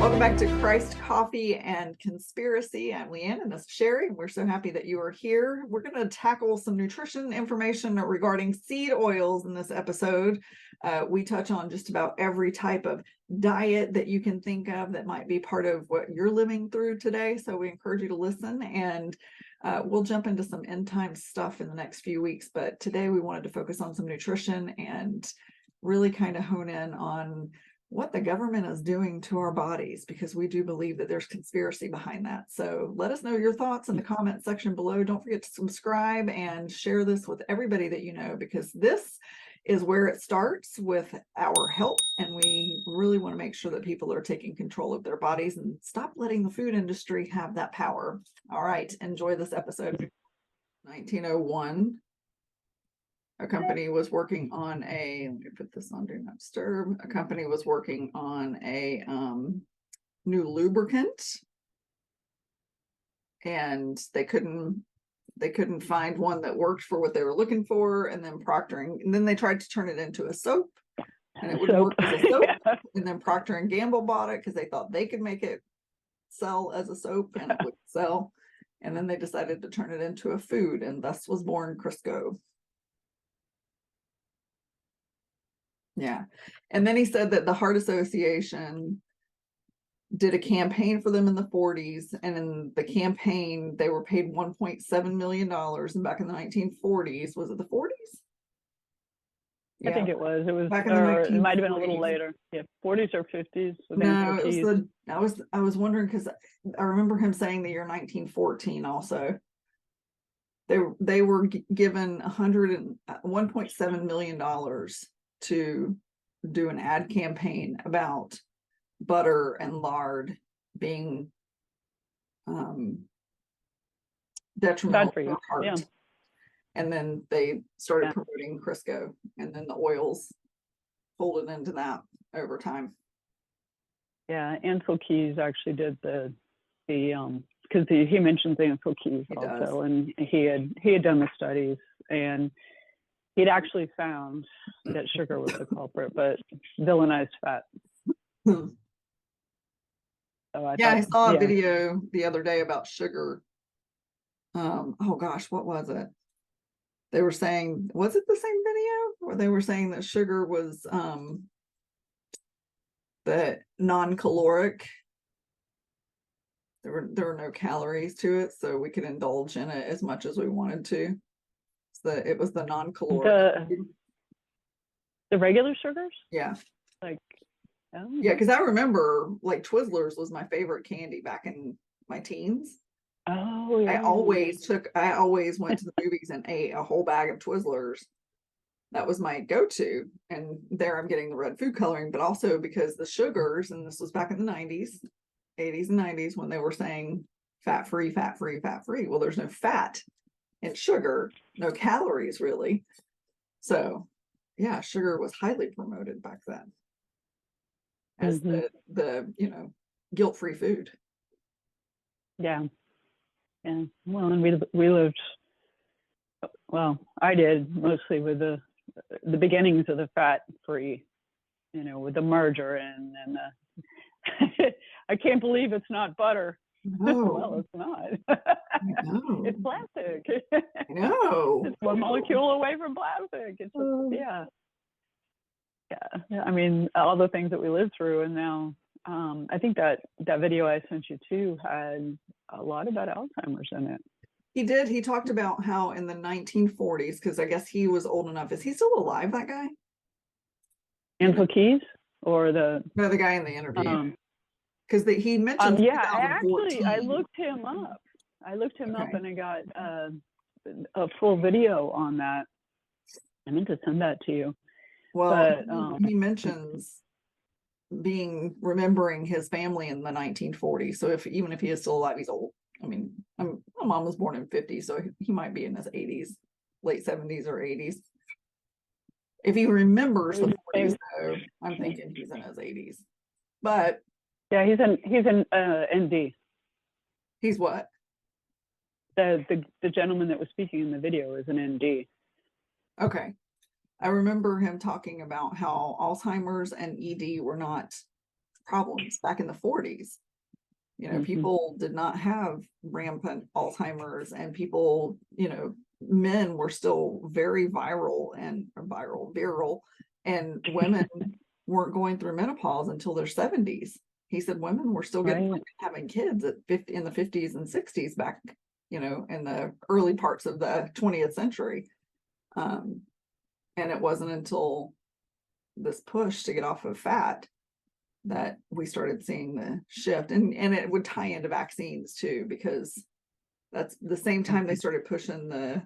Welcome back to Christ, Coffee, and Conspiracy. I'm Leigh Ann, and this is Sheri, and we're so happy that you are here. We're going to tackle some nutrition information regarding seed oils in this episode. We touch on just about every type of diet that you can think of that might be part of what you're living through today. So we encourage you to listen, and we'll jump into some end time stuff in the next few weeks. But today we wanted to focus on some nutrition and really kind of hone in on what the government is doing to our bodies, because we do believe that there's conspiracy behind that. So let us know your thoughts in the comment section below. Don't forget to subscribe and share this with everybody that you know, because this is where it starts with our health, and we really want to make sure that people are taking control of their bodies and stop letting the food industry have that power. All right, enjoy this episode. 1901. A company was working on let me put this on Do Not Disturb. A company was working on a new lubricant, and they couldn't find one that worked for what they were looking for. And then they tried to turn it into a soap, and it would work as a soap. Yeah. And then Procter & Gamble bought it because they thought they could make it sell as a soap, and it would sell. And then they decided to turn it into a food, and thus was born Crisco. Yeah. And then he said that the Heart Association did a campaign for them in the 40s. And in the campaign, they were paid $1.7 million. And back in the 1940s, was it the 40s? Yeah. I think it was. It was back in the 1940s. It might have been a little later. Yeah, 40s or 50s. No, it was I was wondering, because I remember him saying the year 1914 also. They were given $1.7 million to do an ad campaign about butter and lard being detrimental to the heart. Yeah. And then they started promoting Crisco, and then the oils folded into that over time. Yeah, Ansel Keys actually did the because he mentions Ansel Keys also, and he had done the studies, and he'd actually found that sugar was the culprit, but villainized fat. So I saw a video the other day about sugar. Oh gosh, what was it? They were saying, was it the same video where they were saying that sugar was the non-caloric? There were no calories to it, so we could indulge in it as much as we wanted to. It was the non-caloric. The regular sugars? Yeah. Like, oh. Yeah, because I remember like Twizzlers was my favorite candy back in my teens. Oh, yeah. I always went to the movies and ate a whole bag of Twizzlers. That was my go-to. And there I'm getting the red food coloring, but also because the sugars, and this was back in the 90s, 80s and 90s, when they were saying fat-free, fat-free, fat-free. Well, there's no fat in sugar, no calories really. So yeah, sugar was highly promoted back then as the guilt-free food. Yeah. Well, and we lived, well, I did mostly with the beginnings of the fat-free, with the margarine and I can't believe it's not butter. No. Well, it's not. It's plastic. No. It's one molecule away from plastic. It's just, yeah. I mean, all the things that we lived through, and now I think that video I sent you too had a lot about Alzheimer's in it. He did. He talked about how in the 1940s, because I guess he was old enough. Is he still alive, that guy? Ansel Keys, or the guy in the interview? Because he mentioned I looked him up. Up, and I got a full video on that. I meant to send that to you. Well, but, he mentions remembering his family in the 1940s. So even if he is still alive, he's old. I mean, my mom was born in 50, so he might be in his 80s, late 70s or 80s. If he remembers the 40s, though, I'm thinking he's in his 80s. But yeah, he's an ND. He's what? The gentleman that was speaking in the video is an ND. Okay. I remember him talking about how Alzheimer's and ED were not problems back in the 40s. You know, people did not have rampant Alzheimer's, and people, you know, men were still very virile, and women weren't going through menopause until their 70s. He said women were still having kids at 50 in the 50s and 60s back, you know, in the early parts of the 20th century. And it wasn't until this push to get off of fat that we started seeing the shift, and it would tie into vaccines too, because that's the same time they started pushing the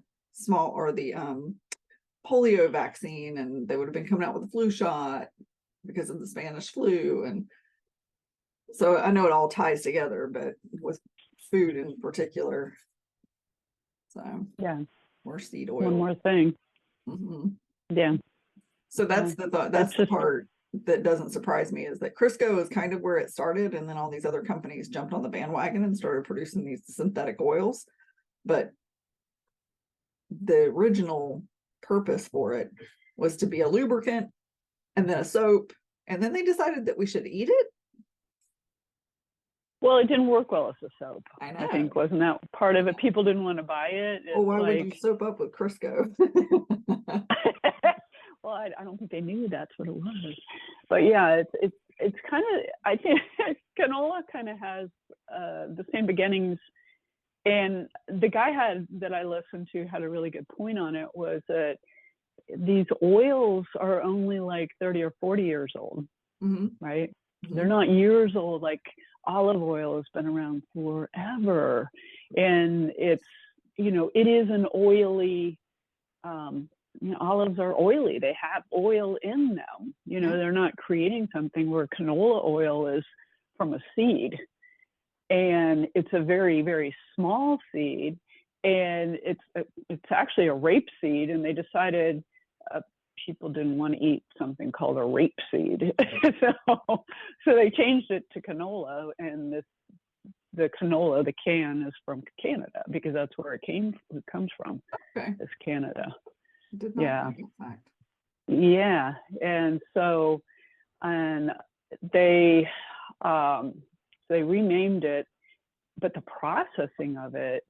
polio vaccine, and they would have been coming out with the flu shot because of the Spanish flu. And so I know it all ties together, but with food in particular. So yeah, more seed oil. One more thing. Yeah. So that's the thought. That's the part that doesn't surprise me, is that Crisco is kind of where it started, and then all these other companies jumped on the bandwagon and started producing these synthetic oils. But the original purpose for it was to be a lubricant and then a soap, and then they decided that we should eat it. Well, it didn't work well as a soap. I think, wasn't that part of it? People didn't want to buy it. Well, why would you soap up with Crisco? Well, I don't think they knew that's what it was. But yeah, it's kind of, I think canola kind of has the same beginnings. And the guy that I listened to had a really good point on it, was that these oils are only like 30 or 40 years old, right? They're not years old. Like olive oil has been around forever. And it's, you know, it is an oily, you know, olives are oily. They have oil in them. You know, they're not creating something, where canola oil is from a seed. And it's a very, very small seed. And it's actually a rape seed. And they decided people didn't want to eat something called a rape seed. so they changed it to canola. And the canola, the can, is from Canada, because that's where it comes from. It's Canada. Did not know that fact. Yeah. And so, and they renamed it, but the processing of it,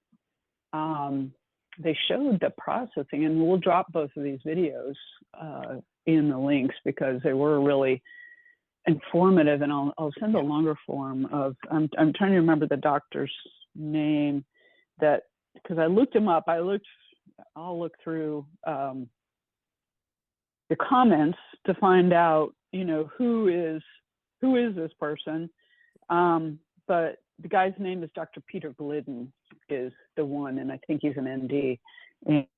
they showed the processing, and we'll drop both of these videos in the links, because they were really informative. And I'll send a longer form of, I'm trying to remember the doctor's name, that, because I looked him up. I'll look through the comments to find out, you know, who is this person. But the guy's name is Dr. Peter Glidden is the one, and I think he's an MD.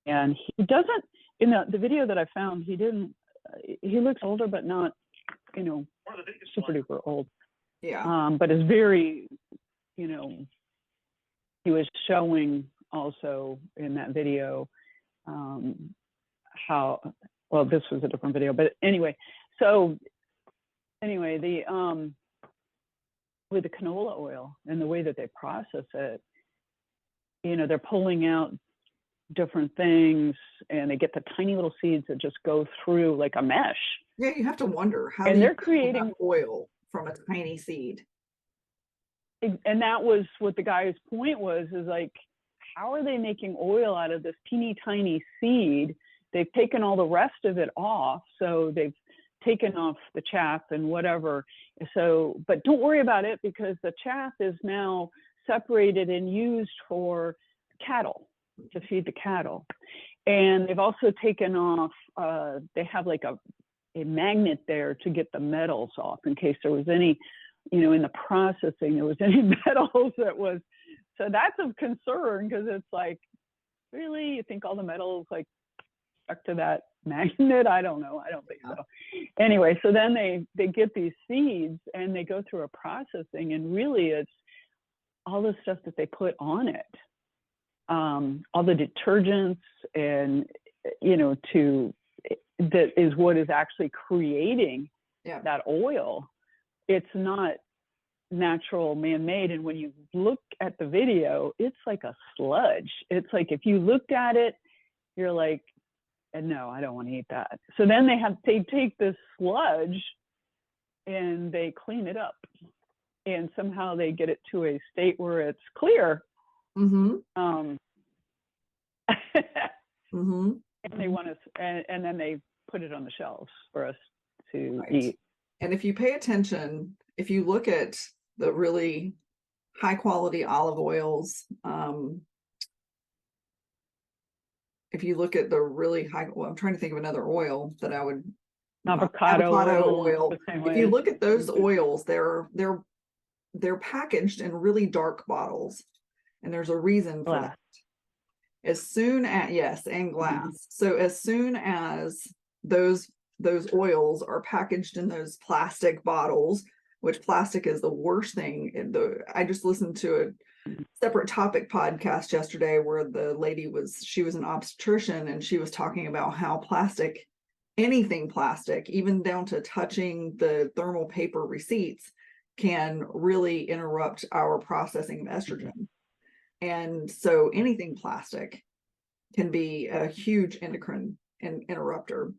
And he doesn't, in the video that I found, he looks older, but not, you know, super duper old. Yeah. But is very, you know, he was showing also in that video how, well, this was a different video, but anyway, with the canola oil and the way that they process it, you know, they're pulling out different things, and they get the tiny little seeds that just go through like a mesh. Yeah, you have to wonder how they're creating oil from a tiny seed. And that was what the guy's point was, is like, how are they making oil out of this teeny tiny seed? They've taken all the rest of it off. So they've taken off the chaff and whatever. So, but don't worry about it, because the chaff is now separated and used for cattle, to feed the cattle. And they've also taken off, they have like a magnet there to get the metals off, in case there was any, you know, in the processing, there was any metals that was, so that's of concern, because it's like, really, you think all the metals like stuck to that magnet? I don't know. I don't think so. Anyway, so then they get these seeds and they go through a processing, and really it's all the stuff that they put on it, all the detergents, and, you know, that is what is actually creating that oil. It's not natural, man-made. And when you look at the video, it's like a sludge. It's like, if you looked at it, you're like, no, I don't want to eat that. So then they take this sludge and they clean it up, and somehow they get it to a state where it's clear. Mm-hmm. Mm-hmm. And they want us, and then they put it on the shelves for us to eat. And if you pay attention, if you look at the really high quality olive oils, if you look at the really high, well, I'm trying to think of another oil that I would, avocado oil. If you look at those oils, they're packaged in really dark bottles, and there's a reason for that. As soon as, yes, and glass. So as soon as those oils are packaged in those plastic bottles, which plastic is the worst thing. I just listened to a separate topic podcast yesterday where the lady she was an obstetrician, and she was talking about how plastic, anything plastic, even down to touching the thermal paper receipts, can really interrupt our processing of estrogen. And so anything plastic can be a huge endocrine interrupter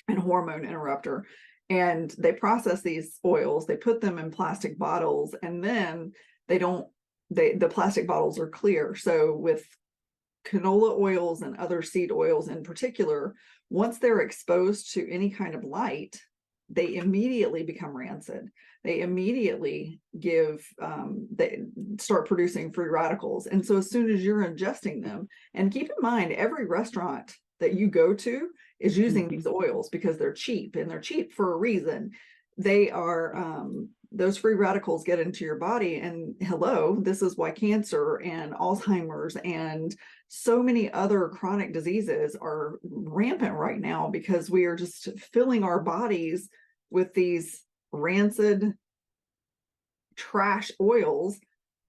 and hormone interrupter. And they process these oils, they put them in plastic bottles, and then the plastic bottles are clear. So with canola oils and other seed oils in particular, once they're exposed to any kind of light, they immediately become rancid. They immediately they start producing free radicals. And so as soon as you're ingesting them, and keep in mind, every restaurant that you go to is using these oils because they're cheap, and they're cheap for a reason. They are, those free radicals get into your body, and hello, this is why cancer and Alzheimer's and so many other chronic diseases are rampant right now, because we are just filling our bodies with these rancid trash oils,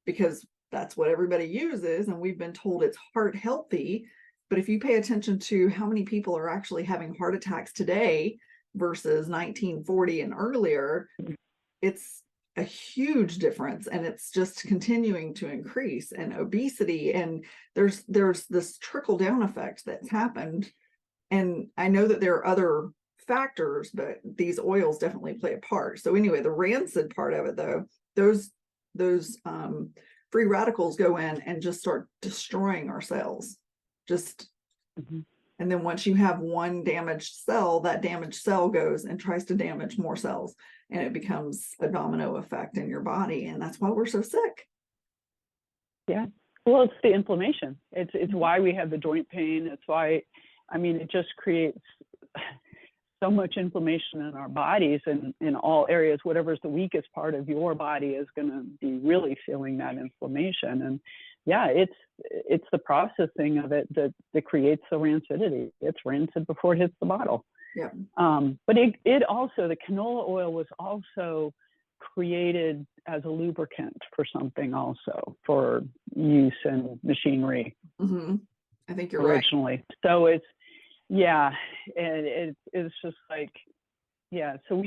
because that's what everybody uses, and we've been told it's heart healthy. But if you pay attention to how many people are actually having heart attacks today versus 1940 and earlier, it's a huge difference, and it's just continuing to increase. And obesity, and there's this trickle down effect that's happened. And I know that there are other factors, but these oils definitely play a part. So anyway, the rancid part of it, though, those free radicals go in and just start destroying our cells. And then once you have one damaged cell, that damaged cell goes and tries to damage more cells, and it becomes a domino effect in your body. And that's why we're so sick. Yeah. Well, it's the inflammation. It's why we have the joint pain. It's why, I mean, it just creates so much inflammation in our bodies, and in all areas. Whatever's the weakest part of your body is going to be really feeling that inflammation. And yeah, it's the processing of it that creates the rancidity. It's rancid before it hits the bottle. Yeah. But it also, the canola oil was also created as a lubricant for something, also for use in machinery. Mm-hmm. I think you're originally. Right. So it's, yeah, and it's just like, yeah. So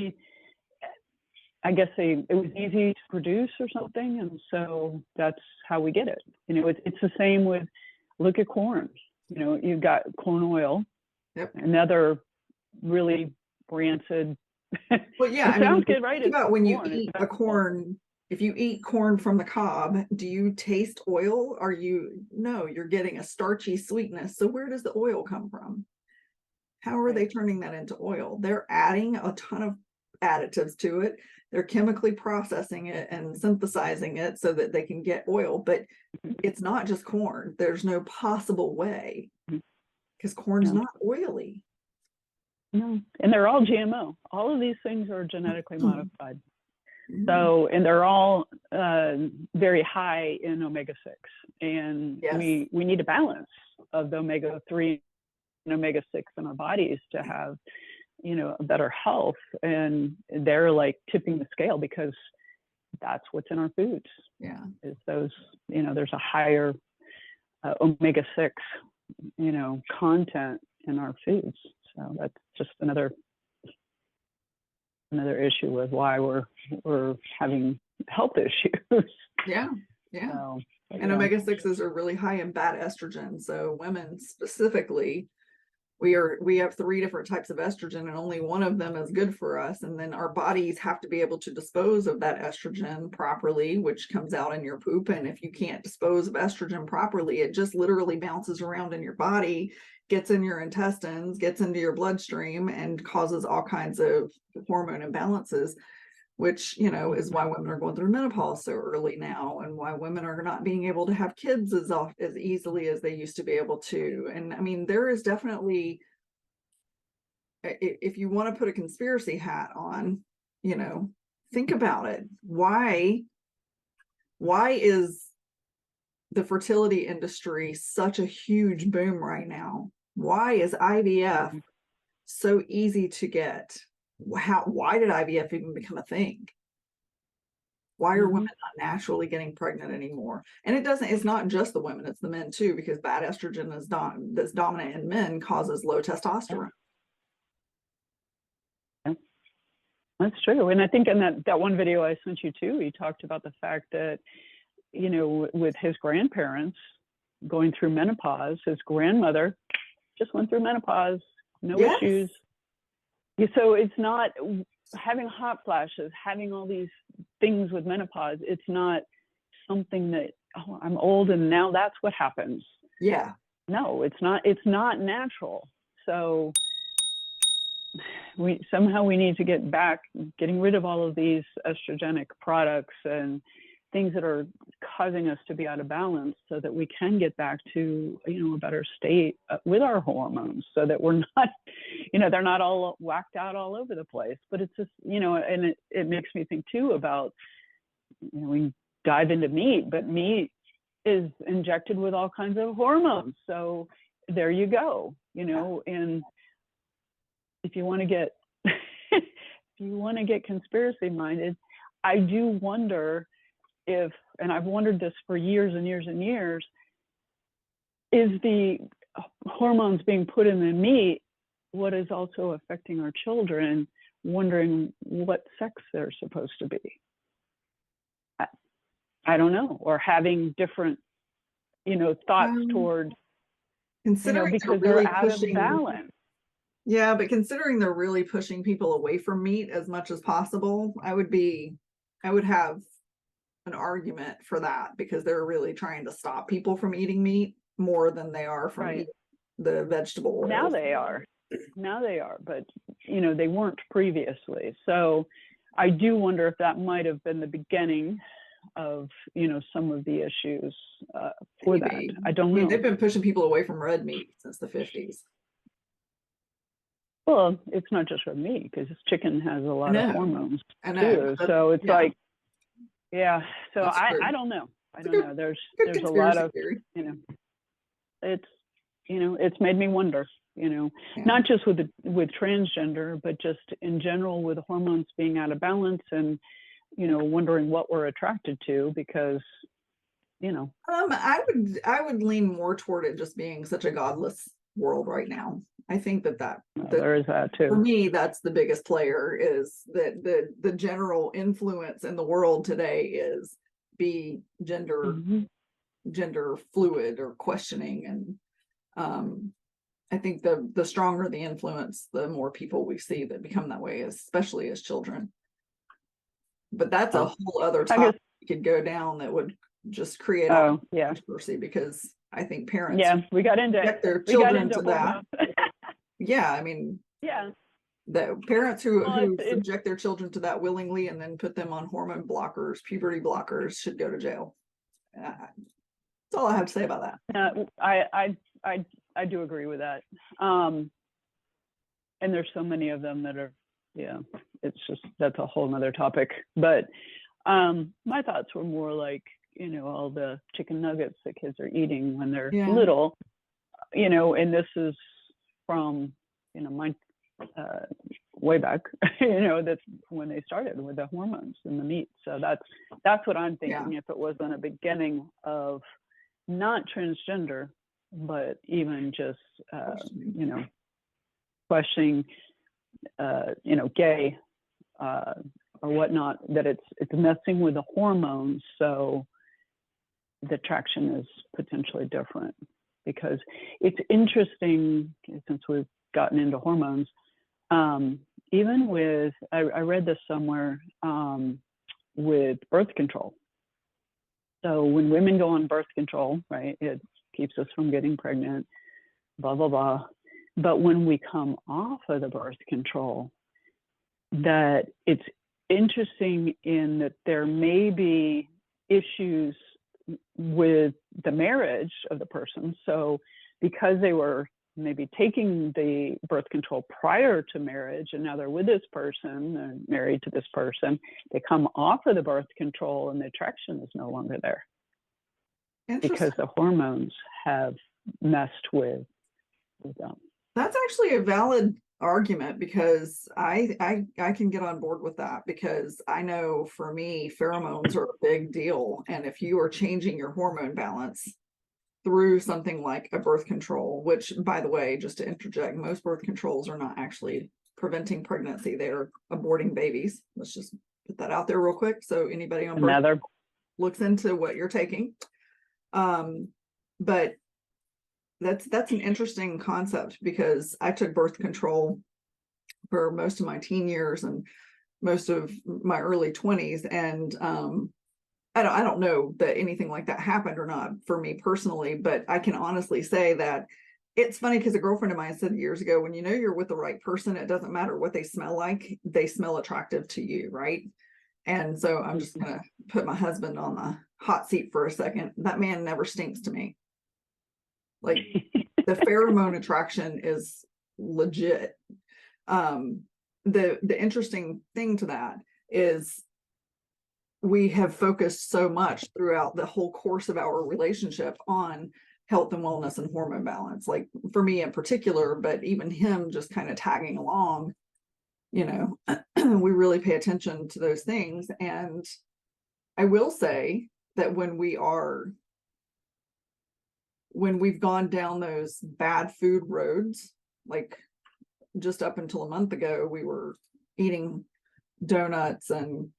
I guess it was easy to produce or something, and so that's how we get it. You know, it's the same with, look at corn. You know, you've got corn oil. Yep. Another really rancid. Well, yeah, it sounds good, right? Think about when you eat a corn. If you eat corn from the cob, do you taste oil? No, you're getting a starchy sweetness. So where does the oil come from? How are they turning that into oil? They're adding a ton of additives to it. They're chemically processing it and synthesizing it so that they can get oil. But it's not just corn. There's no possible way, because corn's not oily. No, and they're all GMO. All of these things are genetically modified. So, and they're all very high in omega-6. And yes, we need a balance of the omega-3 and omega-6 in our bodies to have, you know, a better health. And they're like tipping the scale, because that's what's in our foods. Yeah. Is those, you know, there's a higher omega-6, you know, content in our foods. So that's just another issue with why we're having health issues. Yeah. Yeah. So, and omega-6s are really high in bad estrogen. So women specifically we have 3 different types of estrogen, and only one of them is good for us. And then our bodies have to be able to dispose of that estrogen properly, which comes out in your poop. And if you can't dispose of estrogen properly, it just literally bounces around in your body, gets in your intestines, gets into your bloodstream, and causes all kinds of hormone imbalances, which, you know, is why women are going through menopause so early now, and why women are not being able to have kids as easily as they used to be able to. And I mean, there is definitely, if you want to put a conspiracy hat on, you know, think about it. Why is the fertility industry such a huge boom right now? Why is IVF so easy to get? Why did IVF even become a thing? Why are women not naturally getting pregnant anymore? And it's not just the women, it's the men too, because bad estrogen that's dominant in men causes low testosterone. That's true. And I think in that one video I sent you too, he talked about the fact that, you know, with his grandparents going through menopause, his grandmother just went through menopause, no issues. So it's not having hot flashes, having all these things with menopause. It's not something that, oh, I'm old and now that's what happens. Yeah. No, it's not natural. So we need to get back, getting rid of all of these estrogenic products and things that are causing us to be out of balance, so that we can get back to, you know, a better state with our hormones, so that we're not, you know, they're not all whacked out all over the place. But it's just, you know, and it makes me think too about, you know, we dive into meat, but meat is injected with all kinds of hormones. So there you go, you know. And if you want to get if you want to get conspiracy minded, I do wonder if, and I've wondered this for years and years and years, is the hormones being put in the meat what is also affecting our children, wondering what sex they're supposed to be? I don't know, or having different, you know, thoughts toward, considering, you know, because they're out of balance. Yeah, but considering they're really pushing people away from meat as much as possible, I would have an argument for that, because they're really trying to stop people from eating meat more than they are from eating the vegetable oils. Now they are, but, you know, they weren't previously. So I do wonder if that might have been the beginning of, you know, some of the issues for that. I don't know. I mean, they've been pushing people away from red meat since the 50s. Well, it's not just red meat, because chicken has a lot of hormones too. So it's like, so I don't know. I don't know. There's a lot of, you know, it's made me wonder, you know, not just with transgender, but just in general with hormones being out of balance, and, you know, wondering what we're attracted to, because, you know. I would lean more toward it just being such a godless world right now. I think there is that too. For me, that's the biggest player, is that the general influence in the world today is be gender fluid or questioning. And I think the stronger the influence, the more people we see that become that way, especially as children. But that's a whole other topic we could go down that would just create controversy, because I think parents we got into their children to that. I mean, the parents who subject their children to that willingly and then put them on hormone blockers, puberty blockers, should go to jail. That's all I have to say about that. I do agree with that. And there's so many of them that are, it's just, that's a whole nother topic. But my thoughts were more like, you know, all the chicken nuggets that kids are eating when they're little, you know, and this is from, you know, my way back, you know, that's when they started with the hormones in the meat. So that's what I'm thinking. If it wasn't a beginning of not transgender, but even just, you know, questioning, you know, gay or whatnot, that it's messing with the hormones. So the attraction is potentially different. because it's interesting, since we've gotten into hormones, even with, I read this somewhere, with birth control. So when women go on birth control, right, it keeps us from getting pregnant, blah, blah, blah. But when we come off of the birth control, that it's interesting in that there may be issues with the marriage of the person. So because they were maybe taking the birth control prior to marriage, and now they're with this person, they're married to this person, they come off of the birth control and the attraction is no longer there because the hormones have messed with them. That's actually a valid argument, because I can get on board with that, because I know for me, pheromones are a big deal. And if you are changing your hormone balance through something like a birth control, which, by the way, just to interject, most birth controls are not actually preventing pregnancy, they're aborting babies. Let's just put that out there real quick, so anybody on birth looks into what you're taking. But that's an interesting concept, because I took birth control for most of my teen years and most of my early 20s, and I don't know that anything like that happened or not for me personally, but I can honestly say that it's funny, because a girlfriend of mine said years ago, when you know you're with the right person, it doesn't matter what they smell like, they smell attractive to you, right? And so I'm just gonna put my husband on the hot seat for a second. That man never stinks to me. Like, the pheromone attraction is legit. The interesting thing to that is we have focused so much throughout the whole course of our relationship on health and wellness and hormone balance, like for me in particular, but even him just kind of tagging along, you know, we really pay attention to those things. And I will say that when we've gone down those bad food roads, like just up until a month ago, we were eating donuts and,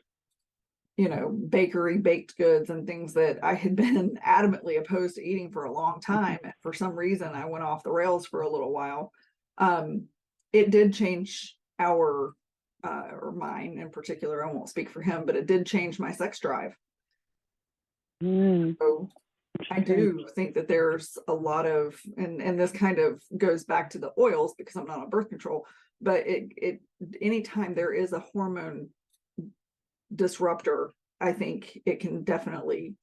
you know, bakery baked goods and things that I had been adamantly opposed to eating for a long time. And for some reason, I went off the rails for a little while. It did change or mine in particular. I won't speak for him, but it did change my sex drive. So I do think that there's a lot of, and this kind of goes back to the oils, because I'm not on birth control, but it anytime there is a hormone disruptor, I think it can definitely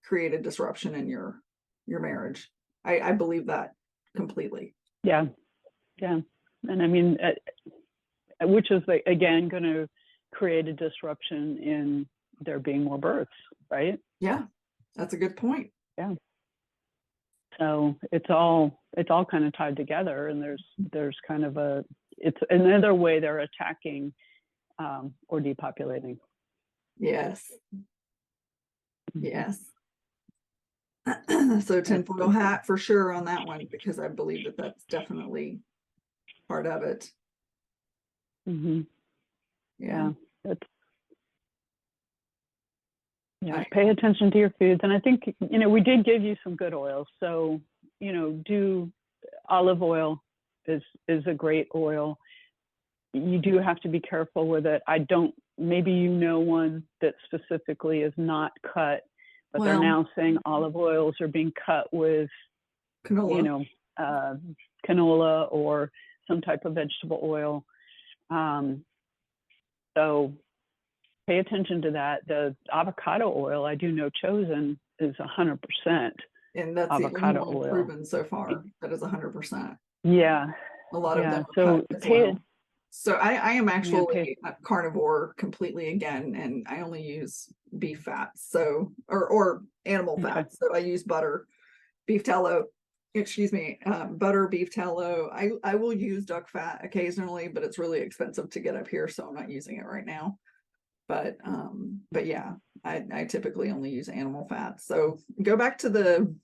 create a disruption in your marriage. I believe that completely. Yeah. And I mean, which is again going to create a disruption in there being more births, right? Yeah, that's a good point. Yeah. So it's all kind of tied together, and there's kind of it's another way they're attacking or depopulating. Yes. So tinfoil hat for sure on that one, because I believe that that's definitely part of it. Yeah. Pay attention to your foods. And I think, you know, we did give you some good oils. So, you know, olive oil is a great oil. You do have to be careful with it. Maybe you know one that specifically is not cut, but they're now saying olive oils are being cut with canola, you know, canola or some type of vegetable oil. So pay attention to that. The avocado oil, I do know Chosen is 100%. And that's avocado the only one proven so far. That is 100%. Yeah. A lot of them. So I am actually a carnivore completely again, and I only use beef fats, so or animal fats. So I use butter, beef tallow, butter, beef tallow. I will use duck fat occasionally, but it's really expensive to get up here, so I'm not using it right now. But yeah, I typically only use animal fats. So go back to the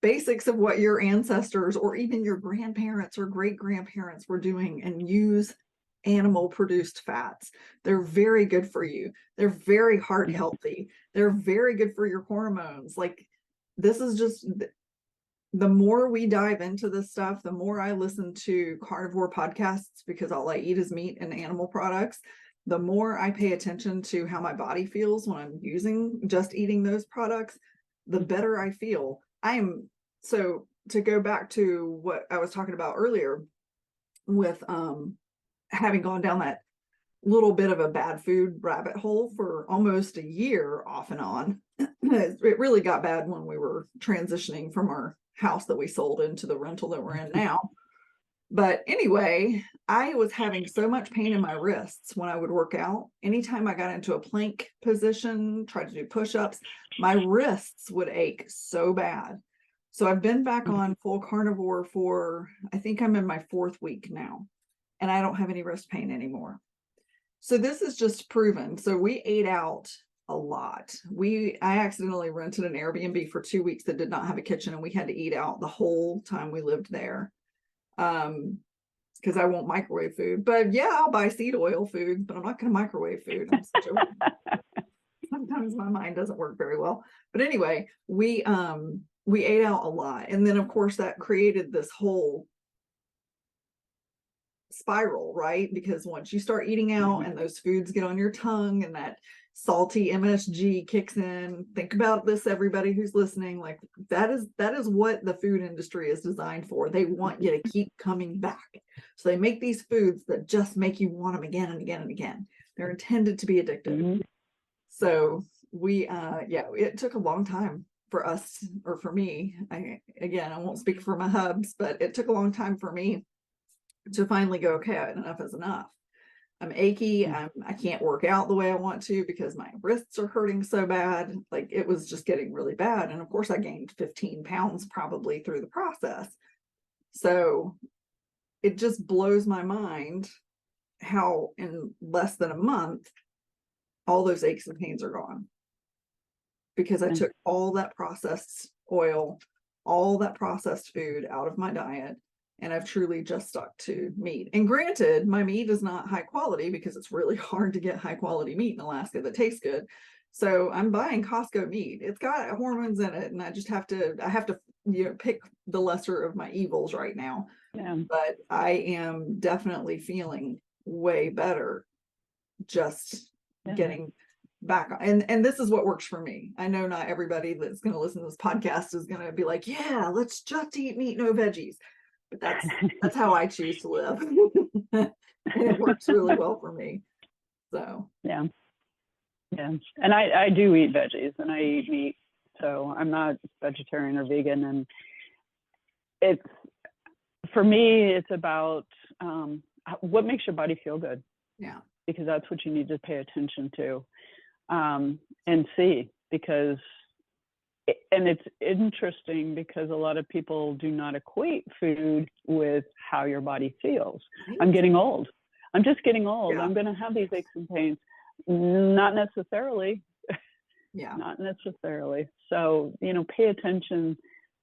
basics of what your ancestors or even your grandparents or great grandparents were doing, and use animal produced fats. They're very good for you. They're very heart healthy. They're very good for your hormones. Like, this is just, the more we dive into this stuff, the more I listen to carnivore podcasts, because all I eat is meat and animal products, the more I pay attention to how my body feels when I'm just eating those products, the better I feel. So to go back to what I was talking about earlier with having gone down that little bit of a bad food rabbit hole for almost a year off and on. It really got bad when we were transitioning from our house that we sold into the rental that we're in now. But anyway, I was having so much pain in my wrists when I would work out. Anytime I got into a plank position, tried to do push-ups, my wrists would ache so bad. So I've been back on full carnivore for, I think I'm in my 4th week now, and I don't have any wrist pain anymore. So this is just proven. So we ate out a lot. I accidentally rented an Airbnb for 2 weeks that did not have a kitchen, and we had to eat out the whole time we lived there. Because I won't microwave food. But yeah, I'll buy seed oil food, but I'm not going to microwave food. Sometimes my mind doesn't work very well. But anyway, we ate out a lot. And then of course that created this whole spiral, right? Because once you start eating out and those foods get on your tongue and that salty MSG kicks in, think about this, everybody who's listening, like that is what the food industry is designed for. They want you to keep coming back. So they make these foods that just make you want them again and again and again. They're intended to be addictive. So it took a long time for us, or for me. I won't speak for my hubs, but it took a long time for me to finally go, okay, enough is enough. I'm achy. I can't work out the way I want to because my wrists are hurting so bad. Like it was just getting really bad. And of course I gained 15 pounds probably through the process. So it just blows my mind how in less than a month, all those aches and pains are gone. Because I took all that processed oil, all that processed food out of my diet. And I've truly just stuck to meat. And granted, my meat is not high quality because it's really hard to get high quality meat in Alaska that tastes good. So I'm buying Costco meat. It's got hormones in it, and I have to pick the lesser of my evils right now. Yeah. But I am definitely feeling way better just getting back. And this is what works for me. I know not everybody that's going to listen to this podcast is going to be like, yeah, let's just eat meat, no veggies. But that's how I choose to live. And it works really well for me. So yeah. And I do eat veggies and I eat meat. So I'm not vegetarian or vegan. And it's, for me, it's about what makes your body feel good. Yeah. Because that's what you need to pay attention to and see, because and it's interesting because a lot of people do not equate food with how your body feels. Right. I'm getting old. I'm just getting old. Yeah. I'm going to have these aches and pains. Not necessarily. Yeah. Not necessarily. So, pay attention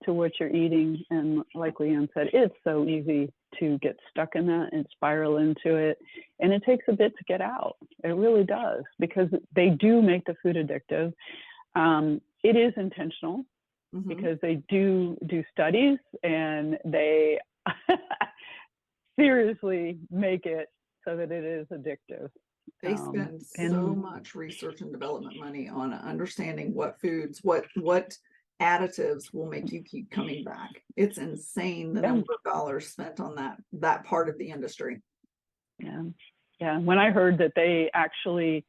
to what you're eating. And like Leigh Ann said, it's so easy to get stuck in that and spiral into it. And it takes a bit to get out. It really does, because they do make the food addictive. It is intentional because they do studies and they seriously make it so that it is addictive. They spend so much research and development money on understanding what foods, what additives will make you keep coming back. It's insane the number of dollars spent on that part of the industry. Yeah. Yeah. When I heard that they actually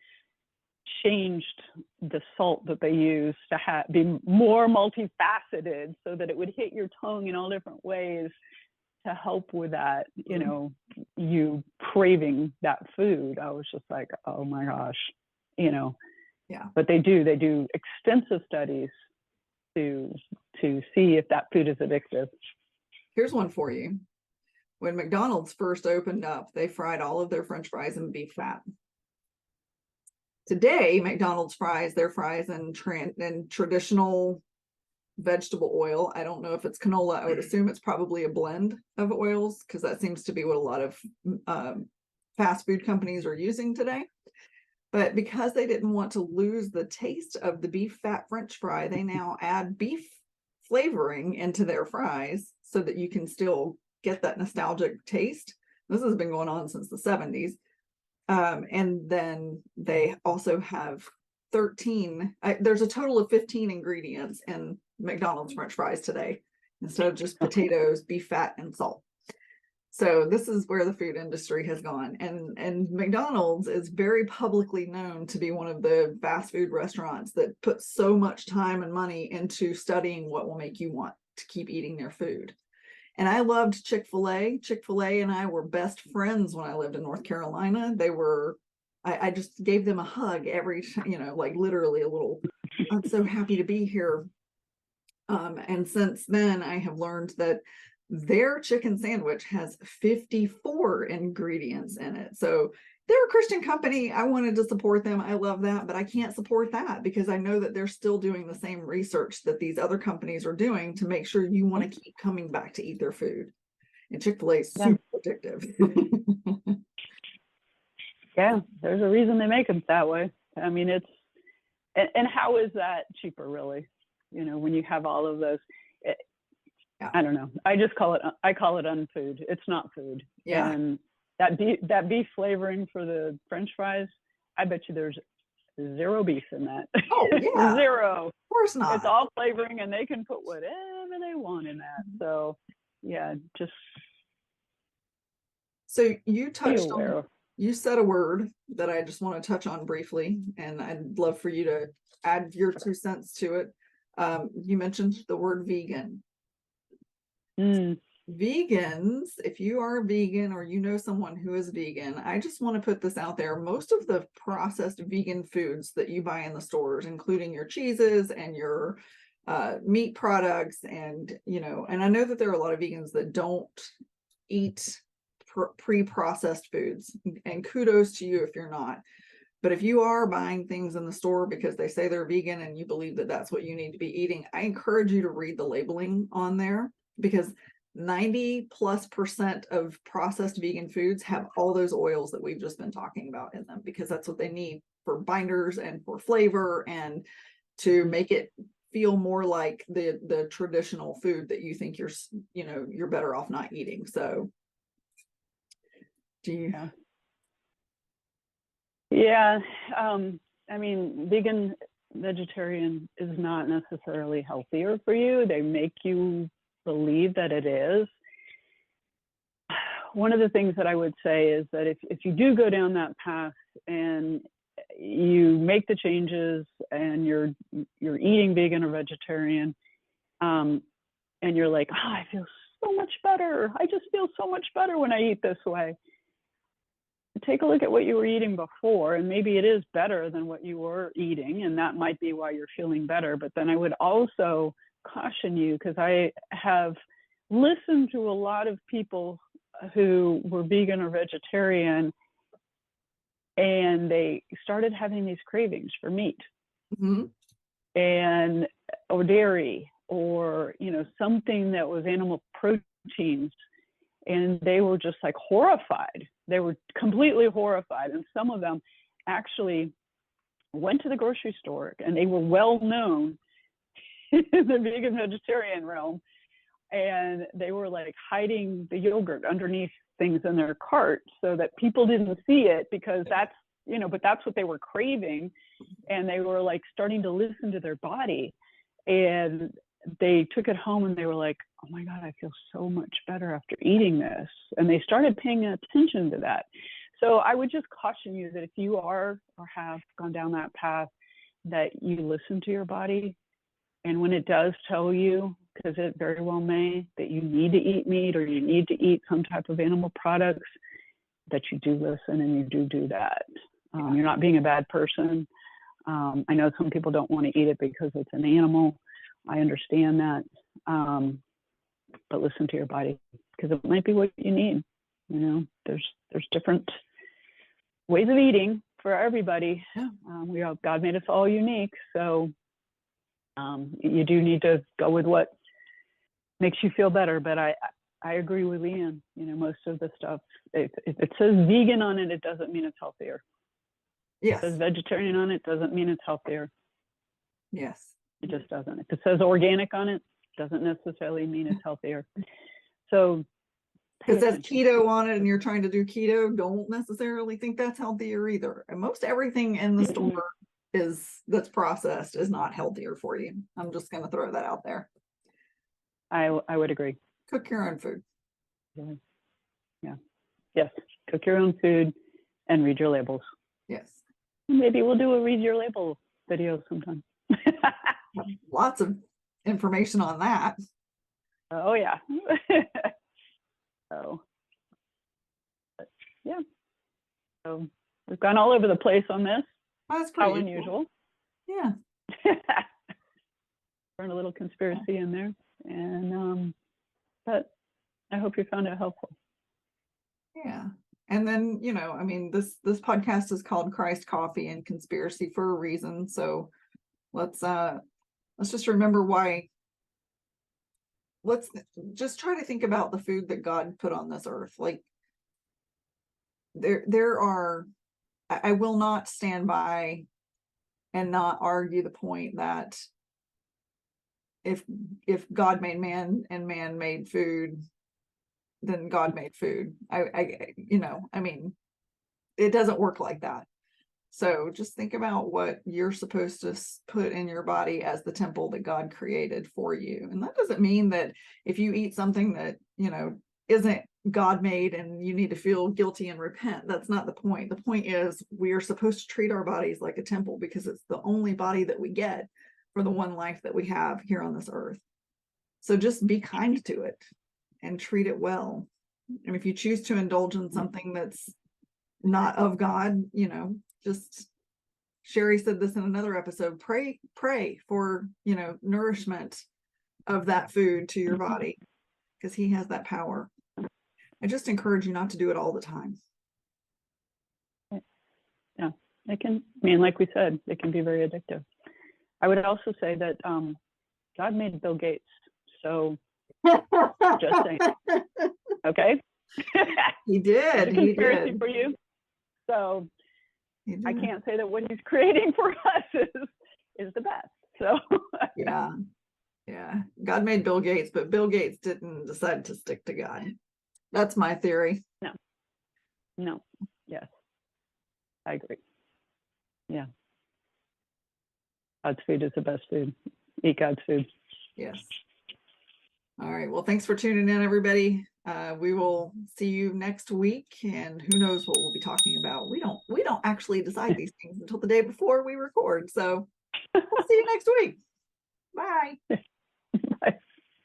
changed the salt that they use to be more multifaceted so that it would hit your tongue in all different ways to help with that, you craving that food, I was just like, oh my gosh, Yeah. But they do extensive studies to see if that food is addictive. Here's one for you. When McDonald's first opened up, they fried all of their French fries in beef fat. Today, McDonald's fries their fries in traditional vegetable oil. I don't know if it's canola. I would assume it's probably a blend of oils, because that seems to be what a lot of fast food companies are using today. But because they didn't want to lose the taste of the beef fat French fry, they now add beef flavoring into their fries so that you can still get that nostalgic taste. This has been going on since the 70s. And then they also have 13, there's a total of 15 ingredients in McDonald's French fries today, instead of just potatoes, beef fat, and salt. So this is where the food industry has gone. And McDonald's is very publicly known to be one of the fast food restaurants that put so much time and money into studying what will make you want to keep eating their food. And I loved Chick-fil-A. Chick-fil-A and I were best friends when I lived in North Carolina. They were, I just gave them a hug every, like literally a little, I'm so happy to be here. And since then I have learned that their chicken sandwich has 54 ingredients in it. So they're a Christian company. I wanted to support them. I love that, but I can't support that because I know that they're still doing the same research that these other companies are doing to make sure you want to keep coming back to eat their food. And Chick-fil-A is super addictive. Yeah, there's a reason they make them that way. I mean, and how is that cheaper, really? When you have all of those. I don't know. I call it unfood. It's not food. Yeah. And that beef flavoring for the French fries, I bet you there's zero beef in that. Oh yeah. Zero. Of course not. It's all flavoring, and they can put whatever they want in that. So yeah, just. So you touched on, you said a word that I just want to touch on briefly, and I'd love for you to add your 2 cents to it. You mentioned the word vegan. Vegans, if you are a vegan or someone who is vegan, I just want to put this out there. Most of the processed vegan foods that you buy in the stores, including your cheeses and your meat products, and and I know that there are a lot of vegans that don't eat pre-processed foods, and kudos to you if you're not. But if you are buying things in the store because they say they're vegan and you believe that that's what you need to be eating, I encourage you to read the labeling on there, because 90+% of processed vegan foods have all those oils that we've just been talking about in them, because that's what they need for binders and for flavor and to make it feel more like the traditional food that you think you're better off not eating. So do you? Yeah. I mean, vegan, vegetarian is not necessarily healthier for you. They make you believe that it is. One of the things that I would say is that if you do go down that path and you make the changes and you're eating vegan or vegetarian, and you're like, oh, I feel so much better. I just feel so much better when I eat this way. Take a look at what you were eating before, and maybe it is better than what you were eating, and that might be why you're feeling better. But then I would also caution you, because I have listened to a lot of people who were vegan or vegetarian, and they started having these cravings for meat and or dairy or something that was animal proteins, and they were just like horrified. They were completely horrified, and some of them actually went to the grocery store, and they were well known in the vegan vegetarian realm, and they were like hiding the yogurt underneath things in their cart so that people didn't see it, because that's but that's what they were craving. And they were like starting to listen to their body, and they took it home and they were like, oh my God, I feel so much better after eating this. And they started paying attention to that. So I would just caution you that if you are or have gone down that path, that you listen to your body. And when it does tell you, because it very well may, that you need to eat meat or you need to eat some type of animal products, that you do listen and you do that. You're not being a bad person. I know some people don't want to eat it because it's an animal. I understand that. But listen to your body, because it might be what you need. There's different ways of eating for everybody. God made us all unique. So you do need to go with what makes you feel better. But I agree with Leigh Ann. Most of the stuff, if it says vegan on it, it doesn't mean it's healthier. Yes. If it says vegetarian on it, doesn't mean it's healthier. Yes. It just doesn't. If it says organic on it, doesn't necessarily mean it's healthier. So if it says keto on it and you're trying to do keto, don't necessarily think that's healthier either. And most everything in the store that's processed is not healthier for you. I'm just going to throw that out there. I would agree. Cook your own food. Yeah. Yes. Cook your own food and read your labels. Yes. Maybe we'll do a read your label video sometime. Lots of information on that. Oh yeah. So, yeah. So we've gone all over the place on this. That's pretty unusual. Yeah. Burn a little conspiracy in there, and but I hope you found it helpful. Yeah. And then, you know, I mean, this podcast is called Christ Coffee and Conspiracy for a reason. So let's just remember why. Let's just try to think about the food that God put on this earth. Like there are, I will not stand by and not argue the point that if God made man and man made food, then God made food. You know, I mean, it doesn't work like that. So just think about what you're supposed to put in your body as the temple that God created for you. And that doesn't mean that if you eat something that, you know, isn't God made and you need to feel guilty and repent. That's not the point. The point is we are supposed to treat our bodies like a temple because it's the only body that we get for the one life that we have here on this earth. So just be kind to it and treat it well. And if you choose to indulge in something that's not of God, you know, just Sheri said this in another episode, pray for, you know, nourishment of that food to your body because he has that power. I just encourage you not to do it all the time. Yeah, it can, I mean, like we said, it can be very addictive. I would also say that God made Bill Gates. So just saying. Okay. He did. He did. For you. So I can't say that what he's creating for us is the best. So yeah. God made Bill Gates, but Bill Gates didn't decide to stick to God. That's my theory. No. Yes. I agree. Yeah. God's food is the best food. Eat God's food. Yes. All right. Well, thanks for tuning in, everybody. We will see you next week, and who knows what we'll be talking about. We don't actually decide these things until the day before we record. So we'll see you next week. Bye.